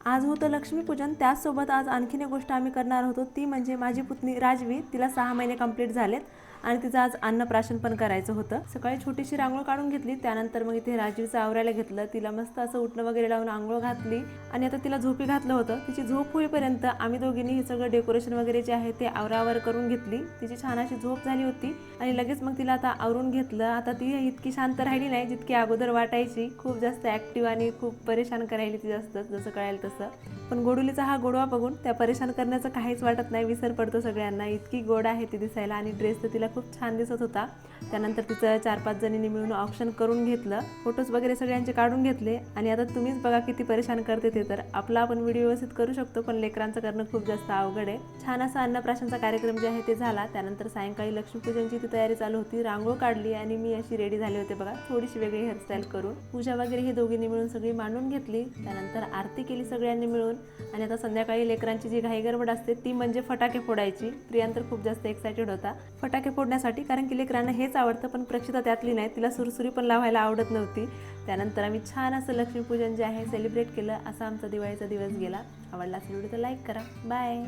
आज होतं लक्ष्मीपूजन, त्याचसोबत आज आणखीन एक गोष्ट आम्ही करणार होतो, ती म्हणजे माझी पुतणी राजवी, तिला 6 महिने कंप्लीट झालेत आणि तिचं आज अन्नप्राशन पण करायचं होतं। सकाळी छोटीशी रांगोळ काढून घेतली, त्यानंतर मग इथे राजवीचं आवरायला घेतलं, तिला मस्त असं उठणं वगैरे लावून आंघोळ घातली आणि आता तिला झोपी घातलं होतं। तिची झोप होईपर्यंत आम्ही दोघींनी हे सगळं डेकोरेशन वगैरे जे आहे ते आवरावर करून घेतली। तिची छान अशी झोप झाली होती आणि लगेच मग तिला आता आवरून घेतलं। आता ती इतकी शांत राहिली नाही जितकी अगोदर वाटायची, खूप जास्त ॲक्टिव्ह आणि खूप परेशान करायली ती जास्त, जसं कळेल तसं। पण गोडुलीचा हा गोडवा बघून त्या परेशान करण्याचं काहीच वाटत नाही, विसर पडतो सगळ्यांना। इतकी गोड आहे ती दिसायला आणि ड्रेस तर तिला खूप छान दिसत होता। त्यानंतर तिचं 4-5 जणींनी मिळून ऑप्शन करून घेतलं, फोटोज वगैरे सगळ्यांचे काढून घेतले आणि आता तुम्हीच बघा किती परेशान करते ते। तर आपला आपण व्हिडिओ व्यवस्थित करू शकतो, पण लेकरांचं करणं खूप जास्त अवघड आहे। छान असा अन्नप्राशनचा कार्यक्रम जे आहे ते झाला। त्यानंतर सायंकाळी लक्ष्मीपूजनची ती तयारी चालू होती, रांगोळ काढली आणि मी अशी रेडी झाले होते बघा, थोडीशी वेगळी हेअरस्टाईल करून। पूजा वगैरे हे दोघींनी मिळून सगळी मांडून घेतली, त्यानंतर आरती केली सगळ्यांनी मिळून आणि आता संध्याकाळी लेकरांची जी घाई गडबड असते ती म्हणजे फटाके फोडायची। प्रियांतर खूप जास्त एक्साइटेड होता फटाके फोडण्यासाठी, कारण की लेकरांना हेच आवडतं, पण प्रक्षिता त्यातली नाही, तिला सुरसुरी पण लावायला आवडत नव्हती। त्यानंतर आम्ही छान असं लक्ष्मीपूजन जे आहे सेलिब्रेट केलं। असा आमचा दिवाळीचा दिवस गेला। आवडला असेल व्हिडिओ तर लाईक करा। बाय।